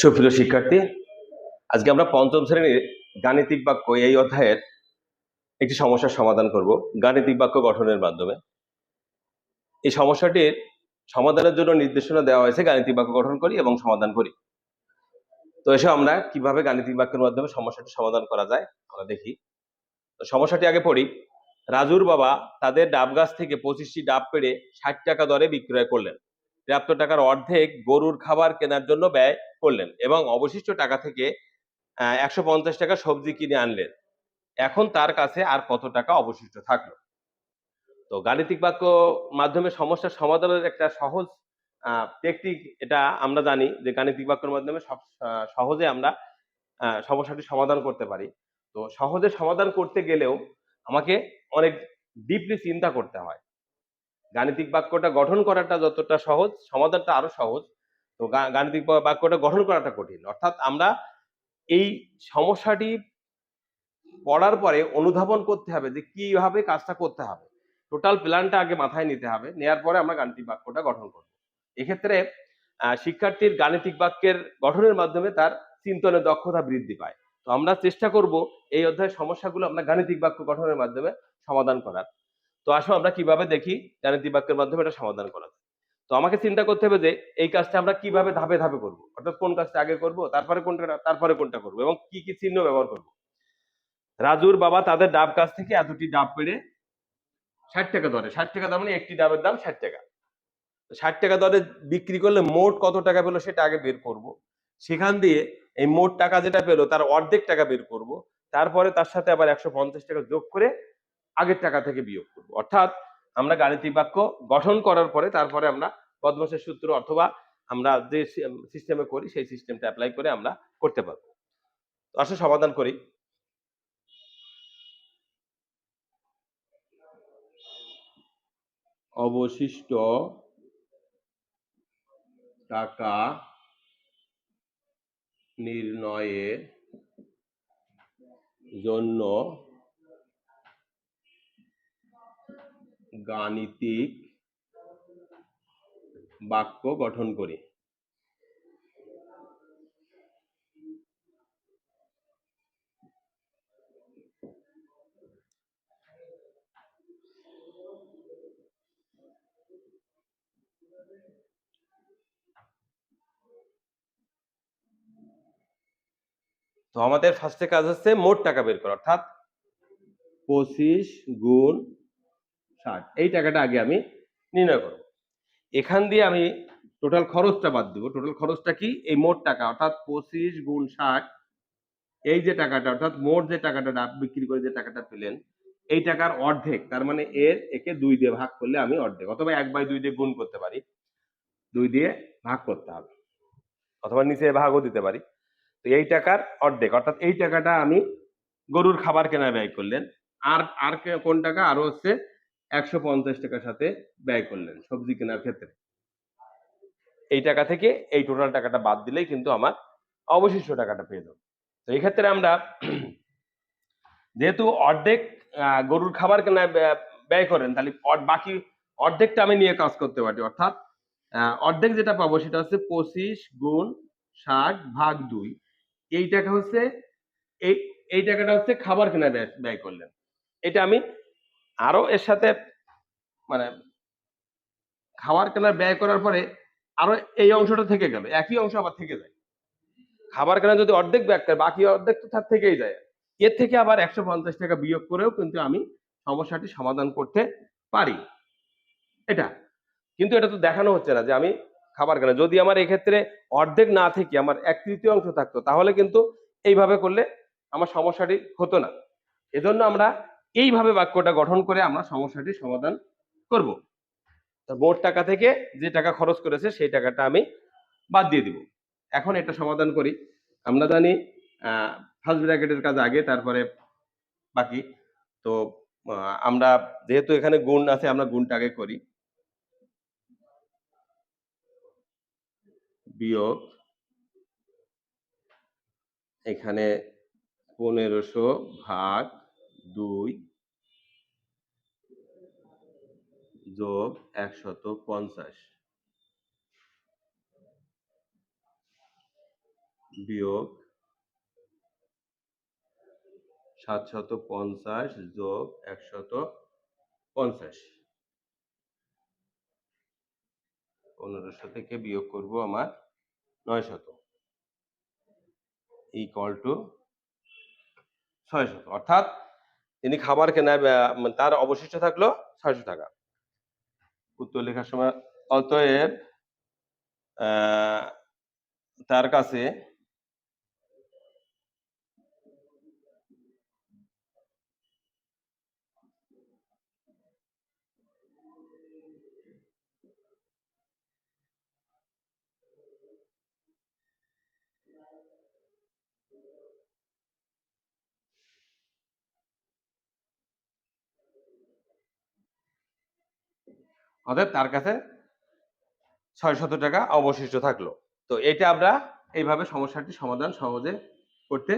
সুপ্রিয় শিক্ষার্থী, আজকে আমরা পঞ্চম শ্রেণীর গাণিতিক বাক্য এই অধ্যায়ের একটি সমস্যার সমাধান করব গাণিতিক বাক্য গঠনের মাধ্যমে। এই সমস্যাটির সমাধানের জন্য নির্দেশনা দেওয়া হয়েছে গাণিতিক বাক্য গঠন করি এবং সমাধান করি। তো এসে আমরা কিভাবে গাণিতিক বাক্যের মাধ্যমে সমস্যাটি সমাধান করা যায় আমরা দেখি। তো সমস্যাটি আগে পড়ি। রাজুর বাবা তাদের ডাব গাছ থেকে 25টি ডাব পেড়ে 60 টাকা দরে বিক্রয় করলেন। প্রাপ্ত টাকার অর্ধেক গরুর খাবার কেনার জন্য ব্যয় করলেন এবং অবশিষ্ট টাকা থেকে 150 টাকা সবজি কিনে আনলেন। এখন তার কাছে আর কত টাকা অবশিষ্ট থাকলো? তো গাণিতিক বাক্য মাধ্যমে সমস্যার সমাধানের একটা সহজ টেকনিক, এটা আমরা জানি যে গাণিতিক বাক্যের মাধ্যমে সহজে আমরা সমস্যাটি সমাধান করতে পারি। তো সহজে সমাধান করতে গেলেও আমাকে অনেক ডিপলি চিন্তা করতে হয়। গাণিতিক বাক্যটা গঠন করাটা যতটা সহজ, সমাধানটা আরো সহজ। তো গাণিতিক বাক্যটা গঠন করাটা কঠিন। অর্থাৎ আমরা এই সমস্যাটি পড়ার পরে অনুধাবন করতে হবে যে কিভাবে কাজটা করতে হবে। টোটাল প্ল্যানটা আগে মাথায় নিতে হবে, নেয়ার পরে আমরা গাণিতিক বাক্যটা গঠন করব। এক্ষেত্রে শিক্ষার্থীর গাণিতিক বাক্যের গঠনের মাধ্যমে তার চিন্তনের দক্ষতা বৃদ্ধি পায়। তো আমরা চেষ্টা করব এই অধ্যায়ের সমস্যাগুলো আমরা গাণিতিক বাক্য গঠনের মাধ্যমে সমাধান করার। তো আসো আমরা কিভাবে দেখি গাণিতিক বাক্যের মাধ্যমে এটা সমাধান করা যায়। তো আমাকে চিন্তা করতে হবে যে এই কাজটা আমরা কিভাবে ধাপে ধাপে করব, অর্থাৎ কোন কাজটা আগে করব, তারপরে কোনটা করব এবং কি কি চিহ্ন ব্যবহার করব। রাজুর বাবা তাদের ডাব গাছ থেকে এতটি ডাব পেড়ে 60 টাকা দরে, 60 টাকা দাম মানে একটি ডাবের দাম 60 টাকা, 60 টাকা দরে বিক্রি করলে মোট কত টাকা পেলো সেটা আগে বের করব। সেখান দিয়ে এই মোট টাকা যেটা পেলো তার অর্ধেক টাকা বের করব। তারপরে তার সাথে আবার 150 টাকা যোগ করে আগের টাকা থেকে বিয়োগ করব। অর্থাৎ আমরা গাণিতিক বাক্য গঠন করার পরে তারপরে আমরা বদমাশের সূত্র অথবা আমরা যে সিস্টেমে করি সেই সিস্টেমটা অ্যাপ্লাই করে আমরা করতে পারবো। আসলে সমাধান করি। অবশিষ্ট টাকা নির্ণয়ের জন্য গাণিতিক বাক্য গঠন করি। তো আমাদের ফার্স্টে কাজ হচ্ছে মোট টাকা বের করা, অর্থাৎ 25 গুণ 60, এই টাকাটা আগে আমি নির্ণয় করব। এখান দিয়ে আমি টোটাল খরচটা বাদ দিব। টোটাল খরচটা কি? এই মোট টাকা, অর্থাৎ 25 গুণ 60, এই যে টাকাটা, অর্থাৎ মোট যে টাকাটা ডাব বিক্রি করে যে টাকাটা পেলেন এই টাকার অর্ধেক, তার মানে একে 2 দিয়ে ভাগ করলে আমি অর্ধেক, অথবা 1/2 দিয়ে গুণ করতে পারি, 2 দিয়ে ভাগ করতে হবে, অথবা নিচে ভাগও দিতে পারি। তো এই টাকার অর্ধেক, অর্থাৎ এই টাকাটা আমি গরুর খাবার কেনা ব্যয় করলেন। আর আর কোন টাকা? আরো হচ্ছে 150 টাকার সাথে ব্যয় করলেন সবজি কেনার ক্ষেত্রে। এই টাকা থেকে এই টোটাল টাকাটা বাদ দিলেই কিন্তু আমার অবশিষ্ট টাকাটা পেয়ে যাবো। তো এই ক্ষেত্রে আমরা যেহেতু অর্ধেক গরুর খাবার কেনায় ব্যয় করেন, তাহলে বাকি অর্ধেকটা আমি নিয়ে কাজ করতে পারি। অর্থাৎ অর্ধেক যেটা পাবো সেটা হচ্ছে 25 গুণ 60 ভাগ 2। এই টাকা হচ্ছে এই এই টাকাটা হচ্ছে খাবার কেনায় ব্যয় করলেন। এটা আমি আরো এর সাথে মানে খাবার কেনার ব্যয় করার পরে আরো এই অংশটা থেকে গেল, একই অংশ আবার থেকে যায়। খাবার কেনা যদি অর্ধেক ব্যয় করে বাকি অর্ধেক তো তার থেকেই যায়। এর থেকে আবার 150 টাকা বিয়োগ করেও কিন্তু আমি সমস্যাটি সমাধান করতে পারি। এটা কিন্তু এটা তো দেখানো হচ্ছে না যে আমি খাবার কেনা, যদি আমার এক্ষেত্রে অর্ধেক না থেকে আমার 1/3 থাকতো তাহলে কিন্তু এইভাবে করলে আমার সমস্যাটি হতো না। এজন্য আমরা এইভাবে বাক্যটা গঠন করে আমরা সমস্যাটি সমাধান করব। মোট টাকা থেকে যে টাকা খরচ করেছে সেই টাকাটা আমি বাদ দিয়ে দিব। এখন এটা সমাধান করি। আমরা জানি ফার্স্ট ব্র্যাকেটের কাজ আগে, তারপরে বাকি। তো আমরা যেহেতু এখানে গুণ আছে আমরা গুণটা আগে করি। বিয়োগ এখানে 1500 ভাগ 2 যোগ 150। বিয়োগ 750 যোগ 150। 1500 থেকে বিয়োগ করব আমার 900 ইকুয়াল টু 600। অর্থাৎ তিনি খাবার কেনায় তার অবশিষ্ট থাকলো 600 টাকা। উত্তর লেখার সময় অতএব তার কাছে অতএব তার কাছে 600 টাকা অবশিষ্ট থাকলো। তো এটা আমরা এইভাবে সমস্যাটি সমাধান সহজে করতে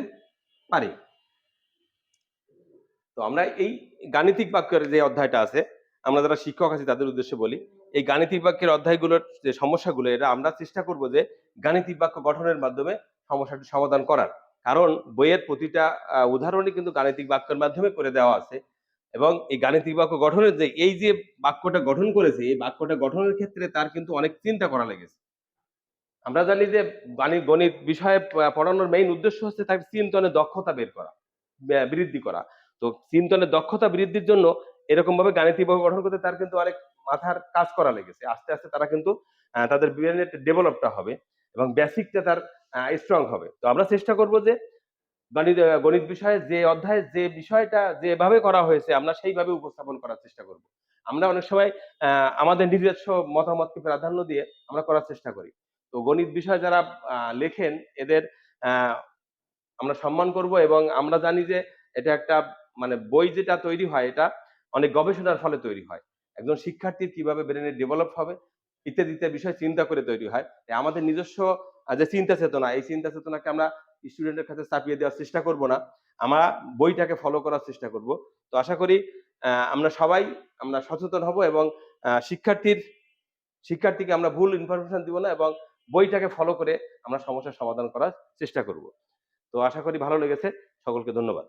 পারি। তো আমরা এই গাণিতিক বাক্যের যে অধ্যায়টা আছে, আমরা যারা শিক্ষক আছি তাদের উদ্দেশ্যে বলি, এই গাণিতিক বাক্যের অধ্যায়গুলোর যে সমস্যাগুলো, এটা আমরা চেষ্টা করব যে গাণিতিক বাক্য গঠনের মাধ্যমে সমস্যাটি সমাধান করার। কারণ বইয়ের প্রতিটা উদাহরণই কিন্তু গাণিতিক বাক্যের মাধ্যমে করে দেওয়া আছে। এবং এই গাণিতিক বাক্য গঠনের যে এই যে বাক্যটা গঠন করেছে, এই বাক্যটা গঠনের ক্ষেত্রে তার কিন্তু অনেক চিন্তা করা লেগেছে। আমরা জানি যে গণিত বিষয়ে পড়ানোর মেইন উদ্দেশ্য হচ্ছে তার চিন্তনের দক্ষতা বের করা, বৃদ্ধি করা। তো চিন্তনের দক্ষতা বৃদ্ধির জন্য এরকম ভাবে গাণিতিক ভাবে গঠন করতে তার কিন্তু অনেক মাথার কাজ করা লেগেছে। আস্তে আস্তে তারা কিন্তু তাদের ব্রেনের ডেভেলপটা হবে এবং বেসিকটা তার স্ট্রং হবে। তো আমরা চেষ্টা করব যে গণিত বিষয়ে যে অধ্যায়ে যে বিষয়টা যেভাবে করা হয়েছে আমরা সেইভাবে উপস্থাপন করার চেষ্টা করব। আমরা অনেক সময় আমাদের নিজস্ব মতামতকে প্রাধান্য দিয়ে আমরা করার চেষ্টা করি। তো গণিত বিষয় যারা লেখেন এদের আমরা সম্মান করব এবং আমরা জানি যে এটা একটা মানে বই যেটা তৈরি হয় এটা অনেক গবেষণার ফলে তৈরি হয়। একজন শিক্ষার্থীর কিভাবে ব্রেনে ডেভেলপ হবে ইত্যাদি ইত্যাদি বিষয় চিন্তা করে তৈরি হয়। আমাদের নিজস্ব যে চিন্তা চেতনা, এই চিন্তা চেতনাকে আমরা স্টুডেন্টের কাছে চাপিয়ে দেওয়ার চেষ্টা করব না। আমরা বইটাকে ফলো করার চেষ্টা করব। তো আশা করি আমরা সবাই আমরা সচেতন হব এবং শিক্ষার্থীকে আমরা ভুল ইনফরমেশন দিব না এবং বইটাকে ফলো করে আমরা সমস্যার সমাধান করার চেষ্টা করব। তো আশা করি ভালো লেগেছে। সকলকে ধন্যবাদ।